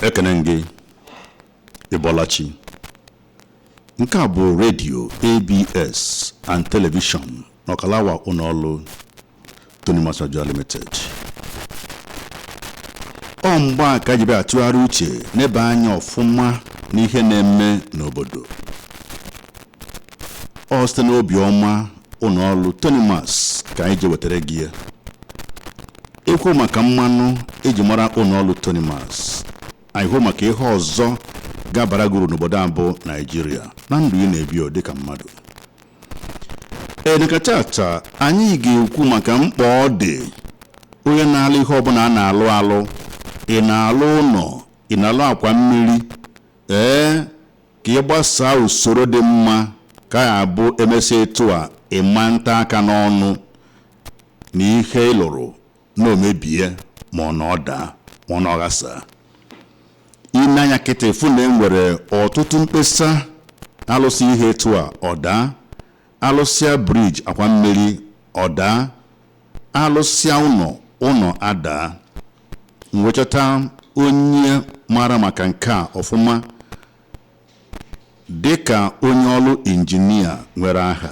Ekenenge Ibolachi. Nke a bụ radio ABS and television n'Ọkalawa Unolu Tonimas Limited. Mgba ka jibe atụgharị uche n'ebe anya ọfụma n'ihe na-eme n'obodo. Site n'obi ọma Unolu Tonimas ka anyị je wetara gị. Ekwu maka mmanụ eji mara Unolu Tonimas. Anyị hụ maka ihe ọzọ gabara guru n'obodo abụ Nigeria na ndụ ị na-ebi dịka mmadụ. Nekatata anyị ga-ekwu maka mkpa ọ dị onye na-alụ ihe ọbụla a na-alụ alụ, ị na-alụ ụlọ, ị na-alụ akwa mmiri, ka ị gbasaa usoro dị mma ka ya abụ emesịa etu a ịma nta aka n'ọnụ na ihe ị lụrụ na omebie ma ọ na ọda ma ọ na ọghasa. Ịnanya kịta efu na enwere ọtụtụ mkpesa alụsị ihe etu a ọda, alụsịa briji akwa mmiri ọda, alụsịa ụnọ ada. Nwechata onye mara maka nke a ọfụma dịka onye ọrụ injinia nwere aha.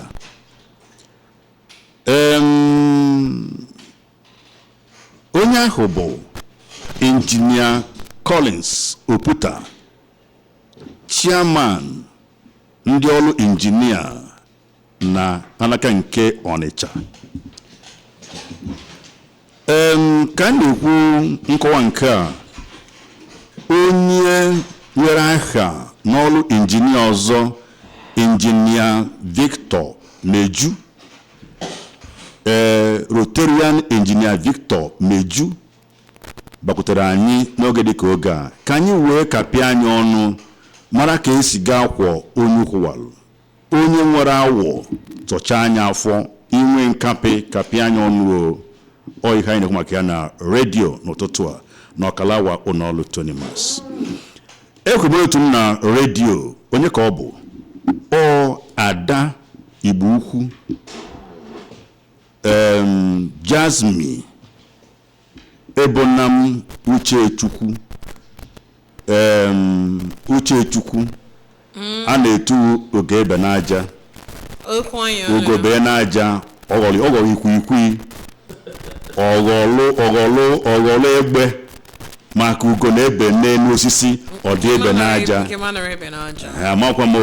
Onye ahụ bụ injinia Collins Oputa, chairman ndị ọrụ injinia na alaka nke Ọnịcha. Ka na-ekwu nkọwa nke a, onye nwere aha n'ọrụ injinia ọzọ, injinia Victor Meju, Rotarian Engineer Victor Meju bakwutere anyị n'oge dịka oge a ka anyị wee kapịa anyị ọnụ mara ka esi gaa akwọ onye ụkwụwalụ, onye nwere awọ tọcha anya afọ, inwe nkapị kapịa anyị ọnụ. Ihe anyị na-ekwu maka ya na redio n'ụtụtụ a n'Ọkalawa Unolu Tonimas. Ekwubere otu m na redio, onye ka ọ bụ Ada Igbo Ukwu Jasmine Ebonam Uchechukwu a na-etu oge ebe n'aja ogobe n'aja ọghọlụ ikwikwii ọghọlụ egbe maka ugo na ebe n'elu osisi ọ dị ebe n'aja. Amakwa m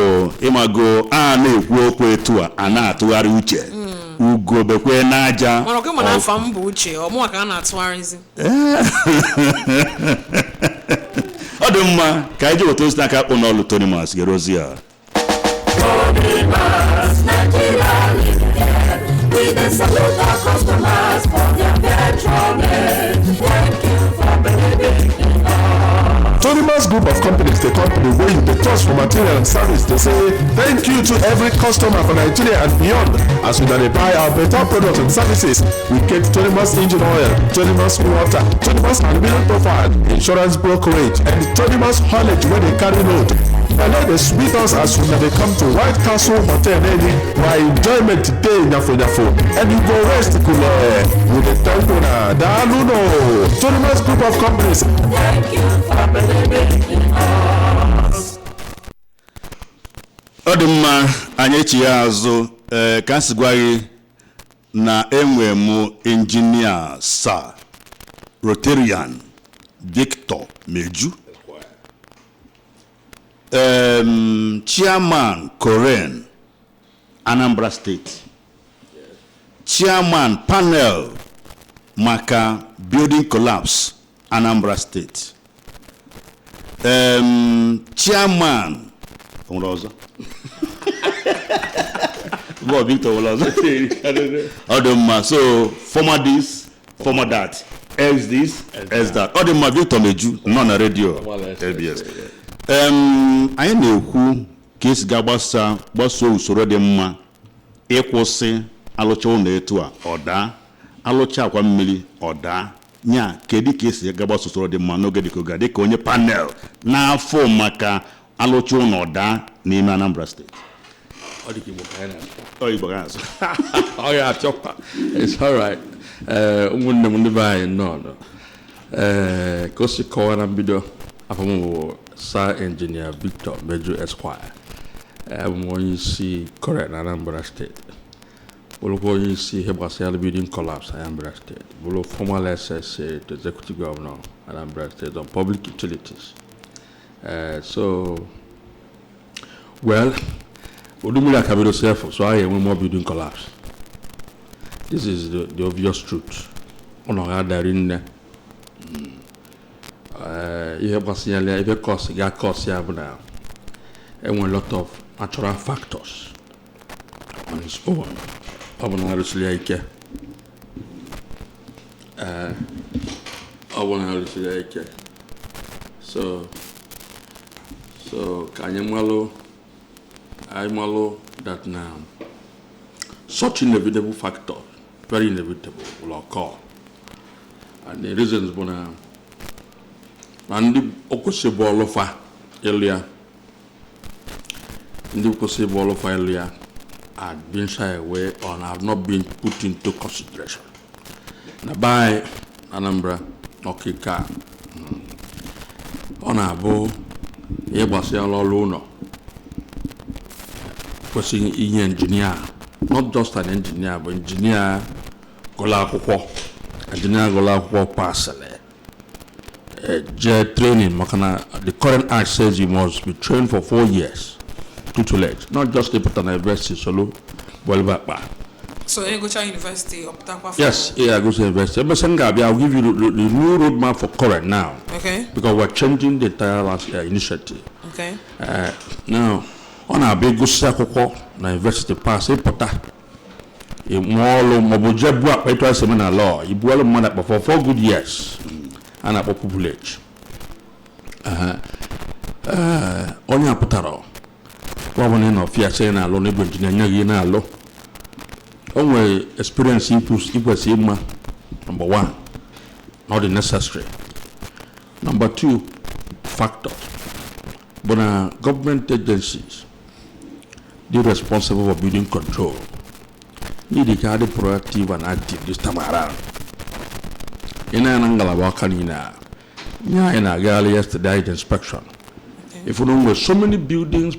ịmago a na-ekwu okwu etu a na-atụgharị uche ugo bekwe n'aja. Ọ dị mma ka anyị je weta ozi n'aka Unolu Tonimas gerozi a. We then salute our customers for their patronage. Thank you for believing in us. Tonimas Group of Companies, the company where you trust for material and service, they say thank you to every customer for Nigeria and beyond. As we buy our better products and services, we get Tonimas engine oil, Tonimas water, Tonimas aluminum profile, insurance brokerage, and Tonimas haulage where they carry load. And let the sweet us as soon as they come to White Castle Hotel, where enjoyment today in Yafo, and you go rest cool with the Tankuna, Daluno, Tonimas Group of Companies. Thank you for believing in us. Odumma anyechi ya azụ ka nsigwaghi na enwe mu engineer Sir Rotarian Victor Meju, chairman Korean Anambra State, chairman panel maka building collapse Anambra State, chairman Victor Odumma, so former this, former that, else this, else that. Odumma Victor Meju, non a radio, ABS. Anyị na-ekwu ka esi ga-gbasa usoro dị mma ịkwụsị alụcha ụlọ etu a ọda, alụcha akwa mmiri ọda, nya kedu ka esi ga-gbasa usoro dị mma n'oge dịka oge dịka onye panel n'afọ maka alụcha ụlọ ọda n'ime Anambra State. Oh yeah, chopper. It's all right. Ụmụnne m ndị be anyị nọ. Ka o si kọwara mbido Afamu Sir Engineer Victor Major Esquire. When you see correct Anambra State. When you see Hebasial building collapse Anambra State. Below formal SSA to Executive Governor Anambra State on public utilities. So, well, Udumila Cabido Self, so I am more building collapse. This is the obvious truth. On other in you have a signal, if a cost, you got cost now. And a lot of natural factors on its own. So can you malo that now such inevitable factor, very inevitable, will occur. And the reasons bona and the okosebo olofa earlier. The okosebo olofa earlier had been shy away or have not been put into consideration. Now by Anambra Okika on abo yebasi aloluno person engineer, not just an engineer, but engineer gola kwokwo engineer gola kwokwo parcel training makana the current act says you must be trained for 4 years tutelage, not just Iputan University solo well back. So you go to university up to yes, yeah, I go to university. But I'll give you the new roadmap for current now. Okay. Because we're changing the entire initiative. Okay. Now, on our big go circle na university pass Ipota. A more mobojebu up by seminar law. You boil money for 4 good years. And a population. On your potaro. One of fear saying alone, engineer law. Only experience equals number 1, not the necessary. Number 2, factors. But government agencies, they're responsible for building control. Need to be proactive and active this time around. In Anambra, yesterday the inspection. Okay. If you know so many buildings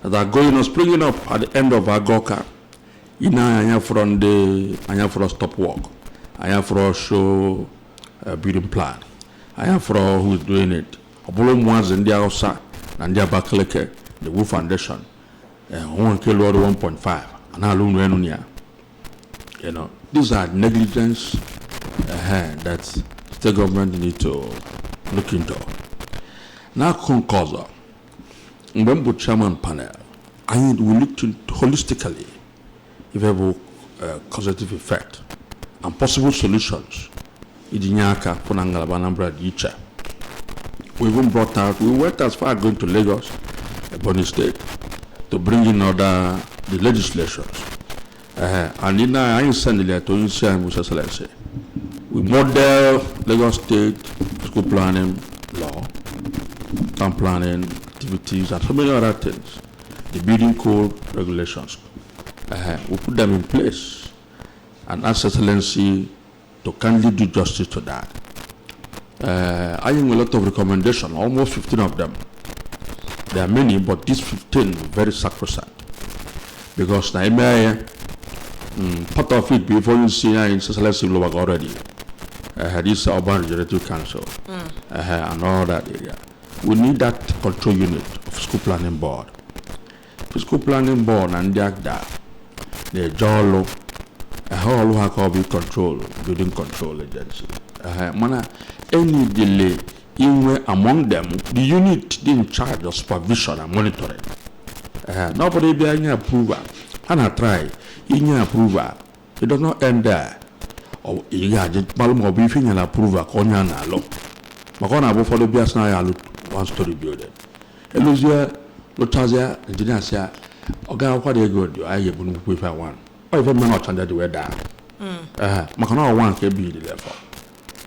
that are going on, springing up at the end of Agoka. I am from a stop work. I am for a show building plan. I am for who is doing it. Obolo ones in the outside and the Bakaleke, the Wu Foundation, 1 kilo 1.5, and I alone you know, these are negligence that state government need to look into. Now, Concosa, Mbembo Chairman panel, I will look to holistically. If have a causative effect and possible solutions. Idinyaka, Ponangala, Anambra, Yicha. We even brought out, we went as far as going to Lagos, Ebonyi State, to bring in order the legislations. And in I send it to UCI and Musa Selese. We model Lagos State school planning law, town planning activities, and so many other things. The building code regulations. We put them in place and ask Excellency to kindly do justice to that. I have a lot of recommendations, almost 15 of them. There are many, but these 15 very sacrosanct. Because part of it before you see in Excellency Lobak already. This urban regenerative council and all that area. We need that control unit of school planning board. School planning board and the the Jolo, how will be control, building control agency. Any delay among them, the unit in charge of supervision and monitoring. Nobody be any approval. And I try, in your approval, it does not end there. Or you got it, Malum or beefing and approval, Konyana law. Makona will follow Biasna 1-story building. Elusia, Lotazia, Engineer. Oga what they go do I have with one. Or even not under the weather. Makana one can be the level.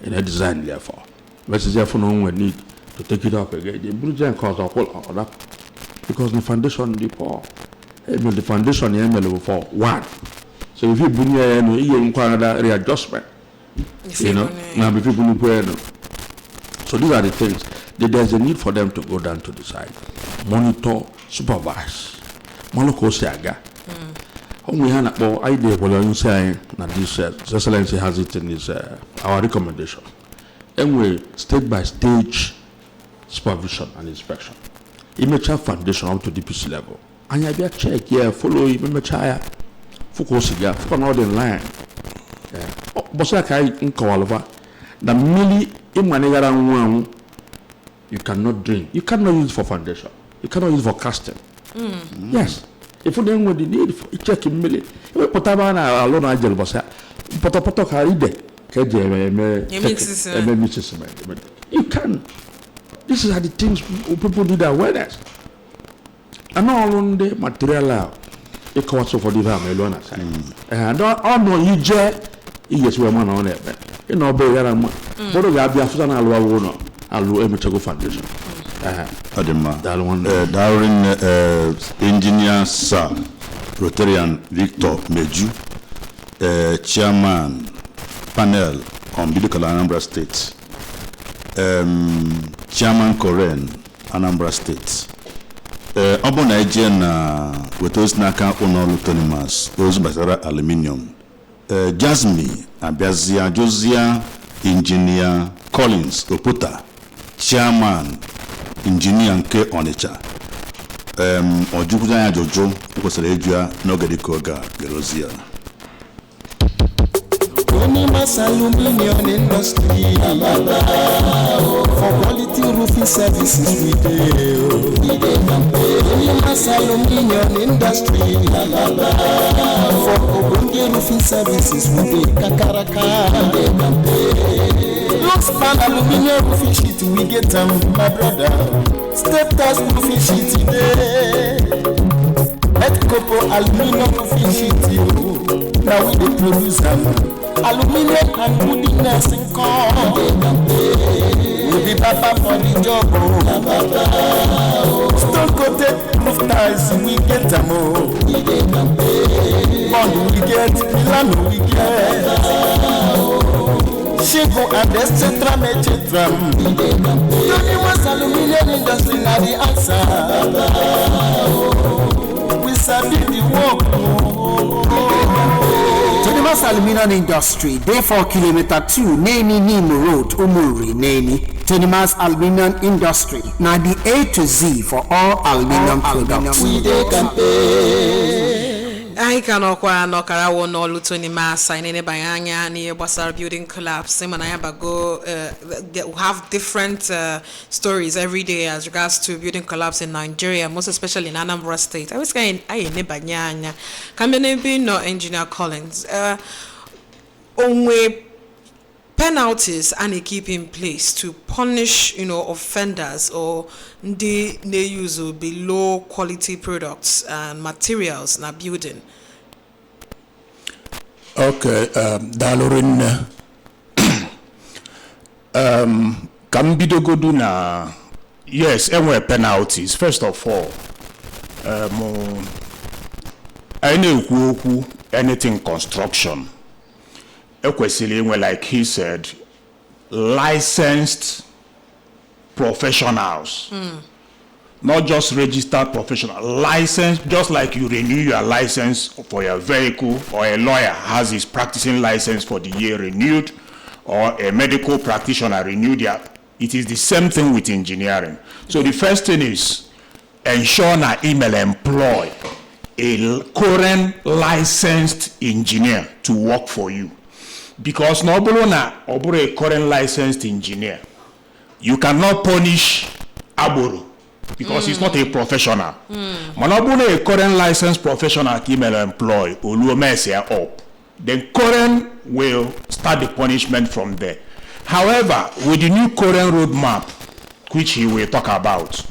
In a design therefore. But is therefore no one need to take it up again. The Brujan cause a whole order. Because the foundation the poor. The foundation is level for 1. So if you bring you inquire readjustment. You know, now if you so these are the things. there's a need for them to go down to the site, monitor, supervise. Maloko Siaga. We have an idea what saying that this Excellency has it in his our recommendation. And we state by stage supervision and inspection. Image foundation up to DPC level. And you check, follow image higher. Focus here, focus not in line. Bosaka in Kawalova. The milli in Manigara you cannot drink. You cannot use it for foundation. You cannot use it for casting. Yes. If you don't want the need for check in milli, you put a man alone. I just was Potopoto Caride. You can. These are the things people do the awareness. And all on the material. It costs for the family. And all no you jet. Yes, we are man on it. You know, but you have the African Alua, Alu Emitago Foundation. Darwin Engineer Sir Rotarian Victor Meju, Chairman Panel on Biblical Anambra State, Chairman Koren Anambra State. Obona Ejena with those Naka Onolu Tonimas, those Basara Aluminium. Jasmine Abiazia Josia Engineer Collins Oputa, Chairman Engineer Nke Onicha, Ojukuja Jojo, Ukosareja Nogadikoga Gerozia. Tonimas Aluminium Industry for quality roofing services we do. Tonimas Aluminium Industry for Obonge roofing services we do. Kakaraka. Lockspan Aluminium roofing sheet we get them, my brother. Step test roofing sheet today. Let Copo Aluminium roofing sheet you. Now we the produce them. Aluminium and wooden nursing come. We be papa for the job. Stone coated roof tiles, we get them all. Bond we get, Milan we get. Shigo and etc. Tonimas Aluminium Industry now the answer. We sabi the work. Tonimas Aluminium Industry, day 4 kilometer 2, Neni Nimo Road, Umuri, Neni. Tonimas Aluminium Industry, now the A to Z for all aluminium products. I can okwa no karawo no Tonimas signing bayanya ni basar building collapse. Same and I have different stories every day as regards to building collapse in Nigeria, most especially in Anambra State. I was saying I ne banyanya. Can be no Engineer Collins. Only penalties and keep in place to punish, offenders or they use below quality products and materials na building. Okay, Dalorin Kambidogodu na yes, and were penalties. First of all, anything construction. Like he said, licensed professionals, not just registered professional, licensed, just like you renew your license for your vehicle, or a lawyer has his practicing license for the year renewed, or a medical practitioner renewed their. It is the same thing with engineering. So the first thing is ensure that email employ a current licensed engineer to work for you. Because Nobulona or a current licensed engineer, you cannot punish Aburu because he's not a professional. Manobuna a current licensed professional email employ Ulumesia up. Then current will start the punishment from there. However, with the new current roadmap, which he will talk about,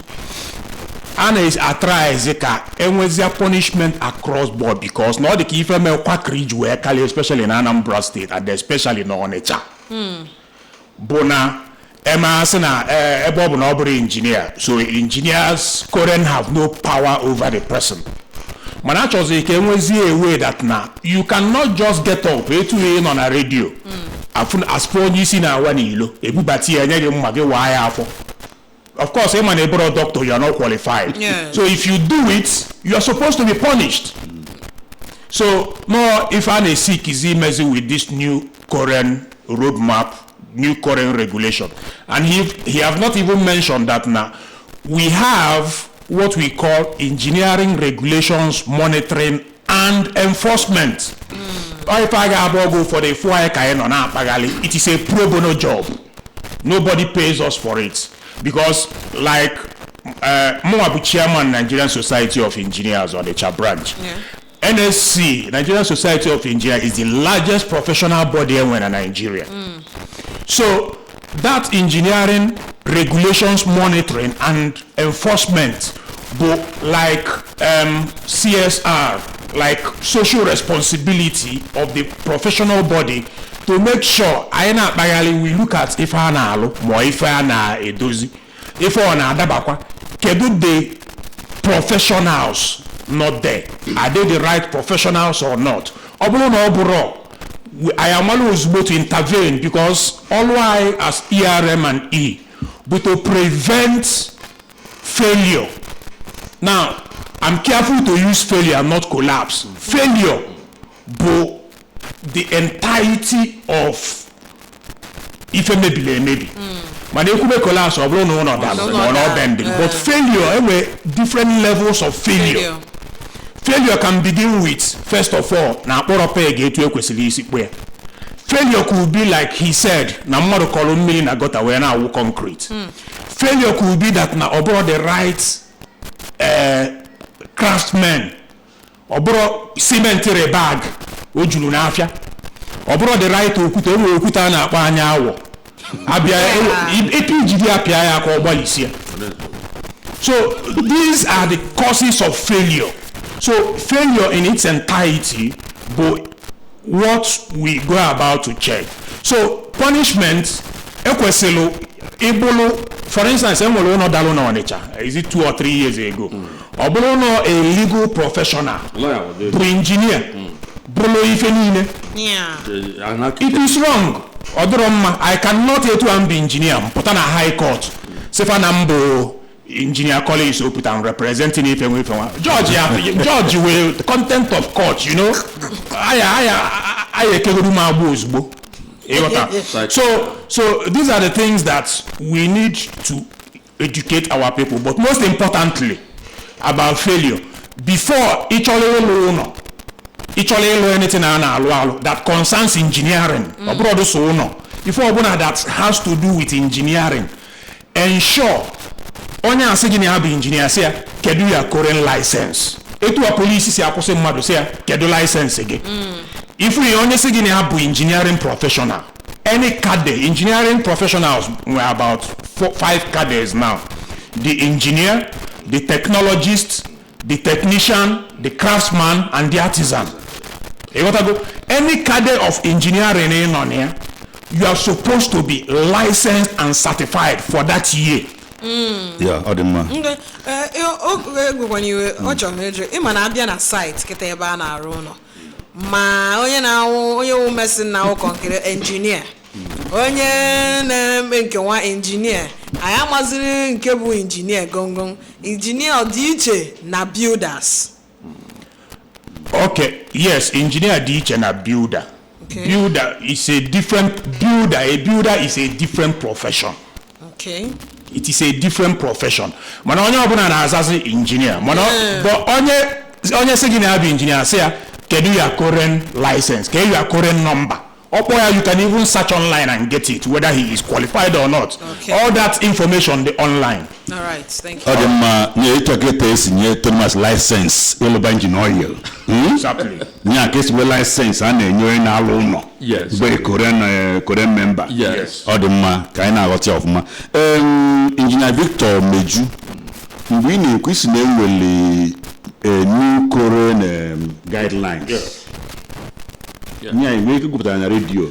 and is attraizeka and with their punishment across board because not the key female quack ridge where Kali, especially in Anambra State, and especially in Onecha. Bona Emma Sena Bob Nobody engineer. So engineers current have no power over the person. Manachos came with a way that now you cannot just get up to on a radio. As for you see now one ilo, a bubati and a mage wire for. Of course, I'm a broad doctor, you are not qualified. Yes. So if you do it, you are supposed to be punished. So no, if I'm sick, is he messing with this new current roadmap, new current regulation? And he have not even mentioned that now we have what we call engineering regulations, monitoring and enforcement. If I go for the it is a pro bono job. Nobody pays us for it because, like, Moabu chairman, Nigerian Society of Engineers or the Cha branch. Yeah. NSC, Nigerian Society of Engineers, is the largest professional body in Nigeria. So that engineering regulations, monitoring and enforcement, like CSR, like social responsibility of the professional body, to make sure we look at if the professionals not there, are they the right professionals or not? I am always able to intervene because all I as ERM and E, but to prevent failure. Now, I'm careful to use failure, not collapse. Failure, but the entirety of if maybe. But they could collapse or not bending. But failure, anyway, different levels of failure. Failure can begin with, first of all, failure could be like he said, concrete. Failure could be that na about the right craftsmen, or cemetery bag, ojulu na afia, or the right okuta na akpa anya awo. So these are the causes of failure. So failure in its entirety, but what we go about to check. So punishment, for instance, is it 2 or 3 years ago? A legal professional, engineer, it is wrong. I cannot yet to be engineer, but on a high court. Sefanambo engineer college open and representing it away from George will the content of court, you know. So these are the things that we need to educate our people, but most importantly about failure before each other anything that concerns engineering before that has to do with engineering, ensure onye asigi have engineer say kedu your current license etu a police say akose mmadu say kedu license again. If we only asigi have engineering professional, any cadre engineering professionals, we're about 5 cadres now: the engineer, the technologist, the technician, the craftsman and the artisan. Any cadre of engineering in on here, you are supposed to be licensed and certified for that year. Yeah, Odema. When you imana na site kete ebe a na-arụ ụlọ ma onye na-awụ mesin na concrete engineer, onye na-eme nke nwa engineer, anyị amaziri nke bụ engineer gongon. Engineer dị iche na builders. Okay, yes, engineer dị iche na builder. Okay. Builder is a different builder. A builder is a different profession. Okay. It is a different profession. Mana onye obuna na azazi engineer. Mana but onye say gina be engineer say kedu your current license, kedu your current number. You can even search online and get it, whether he is qualified or not. Okay. All that information the online. All right, thank you. Tonimas license, engine oil. Exactly. License and yes. Very Korean member. Yes. Engineer Victor Meju, we need a new Korean guidelines. Yes. Yeah, we could go on the radio.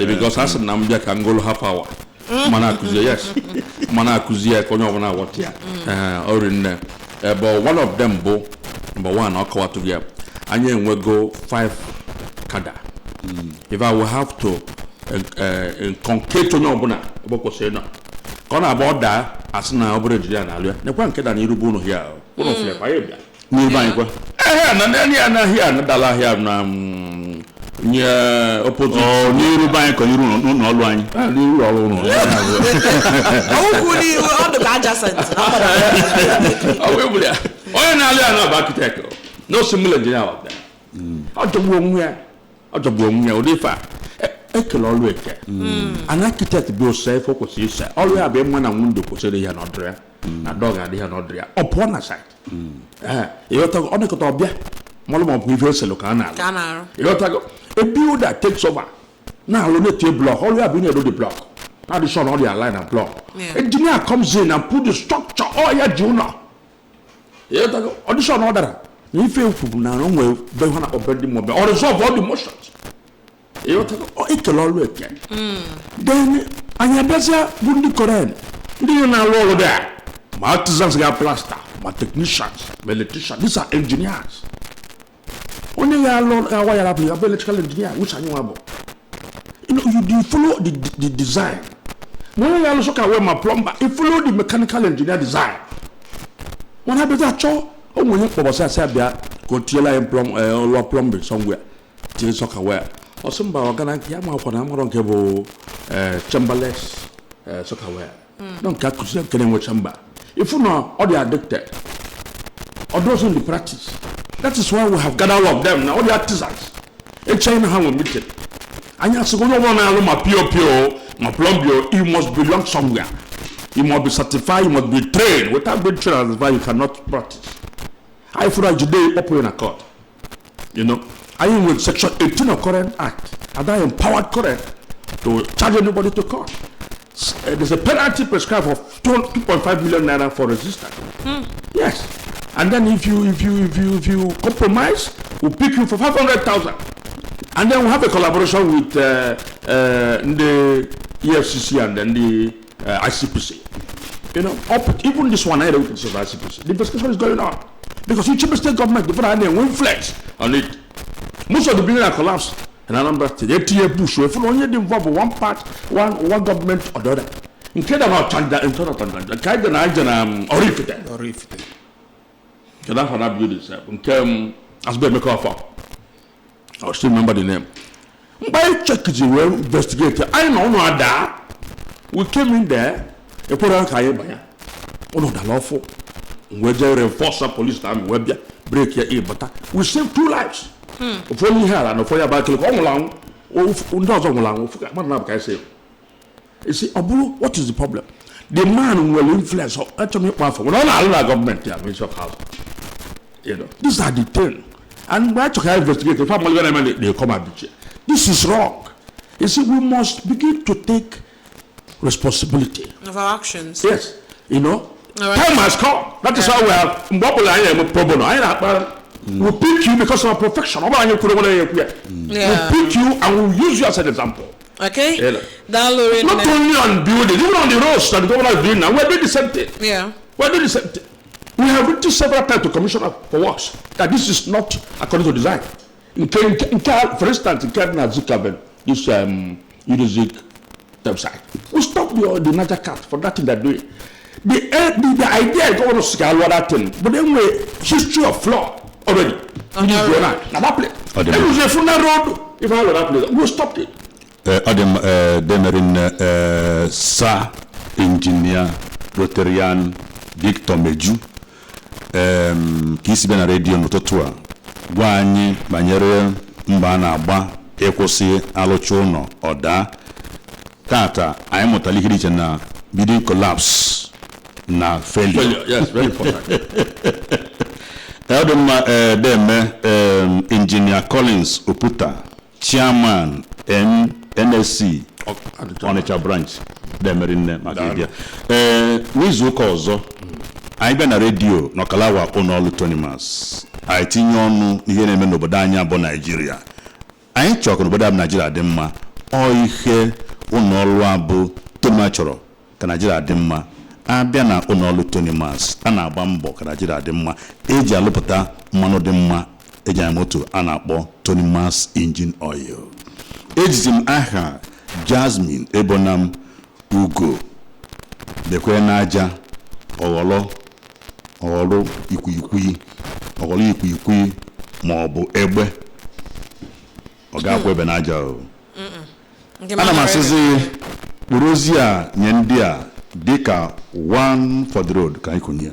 Because as an Anambra can go half hour. Manakuzi, yes. Manakuzi, Konona, what here? Or in there. But one of them, number one, I'll call together. And then we'll go 5 kada. If I will have to concrete onye ọbụla ebe kwụsịrị nọ ka ọ na-agba ọda asị na ọ bụrụ ejiri ya na-alụ ya nekwa nke da na irubu ụlọ ya ụlọ fere kwa ya bịa n'ebe anyị kwa na ndị anaghị anadala ahịa na nye opposite n'iru be anyị ka n'iru n'ọlụ anyị n'iru ọrụ ụlọ onye na-alụ ya na bụ architect no single engineer of that ọ jọgbuo onwe ya ụdị ife a ekele ọlụ eke an architect bụ ose ife kwesịrị ise ọlụ ya bụ ịma na windo kwesịrị ya n'ọdụ ya na dọg adị ya n'ọdụ ya ọ pụọ na site ịghọtago ọ dịkọta ọbịa malụ ma ọ bụ ife eselu ka a na-alụ ịghọtago a builder takes over na-alụ na-etie block ọlụ ya bụ na-edo the block na addition ọ dị align and block engineer comes in and put the structure ọ ya ji ụlọ ịghọtago audition ọ dara na ife ekwubu na o nwere be ha na ọbẹ dị ma ọbẹ ọ resolve all the motions ịghọtago ekele ọlụ eke then anyị abịazịa bụ ndị korean ndị na-alụ ọrụ dị a ma artisans ga plaster ma technicians ma electricians these are engineers onye ga-alụ ga-awa ya rapụ ya bụ electrical engineer which anyị nwa bụ you follow the design ma onye ga-alụ sọ ka wee ma plumber you follow the mechanical engineer design mana abịazi achọ o nwere mkpọbọsị asị abịa ka o tiela ya ụlọ plumbing somewhere tie sọ ka wee ọsị mba ọgana nke ya ma akwa na amarọ nke bụ chamberless sọka wee no nke akụzi nke na-enwe chamber ifu na ọ dị addicted ọ does in the practice that is why we have gathered all of them na all the artisans China ha nwe meeting anyị asịgo onye ọbụla na-alụ ma pio ma plumbing you must belong somewhere you must be certified you must be trained without being trained and certified you cannot practice I feel like today up in a court you know I am with section 18 of current act and I empowered current to charge anybody to court. There's a penalty prescribed of 2.5 million naira for resistance. Yes, and then if you compromise, we'll pick you for 500,000, and then we'll have a collaboration with the EFCC and then the ICPC. You know, even this one I don't consider ICPC. The investigation is going on because each state government different and influence on it. Most of the buildings are collapsed in Anambra State. ATA push. If you only involve one part, one government or the other. In case of Tanda, in total Tanda, kind of horrific. Can I have buildings? In as be make offer. I still remember the name. By check it, we investigate. I know no other. We came in there. You put on Kayabaya. Oh no, the lawful. We just reinforce police time. We break your ear, but we saved 2 lives. If only here and for your back, come along. You see, Abu, what is the problem? The man will influence actually for all government here, Minister of House. You know, these are the things. And why to investigate the family they come and be. This is wrong. You see, we must begin to take responsibility of our actions. Yes, you know, right. Time has come. That is how we have pro bono. We'll pick you because of our perfection. We'll pick you and we'll use you as an example. Okay. Not only on buildings, even on the roads that the government is doing now, we're doing the same thing. Yeah. We're doing the same thing. We have written several times to Commissioner for Works that this is not according to design. For instance, in Cardinal Zikaben, this Unizik website, we stopped the Niger Cat for that thing they're doing. The idea is going to scale that thing, but then we history of flaw already. Now that place. It was a funeral road. If I were that place, we stopped it. Adam Demerin Sa Engineer Rotarian Victor Meju kisi bena radio n'ụtụtụ a gwa anyị banyere mba na-agba ịkwụsị alụcha ụlọ ọda tata anyị mụtara ihe dị iche na building collapse na failure. Yes, very important. Adam Deme Engineer Collins Oputa Chairman NSC Onitsha branch Demerin Magadia n'izu ụka ọzọ anyị bịa na redio n'ọkalawa ụnọọlụ Tonimas anyị tinye ọnụ ihe na-eme n'obodo anyị bụ Naịjirịa. Anyị chọrọ n'obodo anyị Naịjirịa dị mma ọ ihe ụnọọlụ abụ Tonimas chọrọ ka Naịjirịa dị mma. Abịa na ụnọọlụ Tonimas a na-agba mbọ ka Naịjirịa dị mma eji alụpụta mmanụ dị mma eji moto a na-akpọ Tonimas engine oil. Ejizi m aha Jasmine Ebonam Ugo dekwe n'aja ọghọlụ ikwikwii ma ọ bụ egbe ọ ga-akwa ebe n'aja o. Ana m asịzi kpụrụ ozi a nye ndị a dịka one for the road ka anyị kụnye.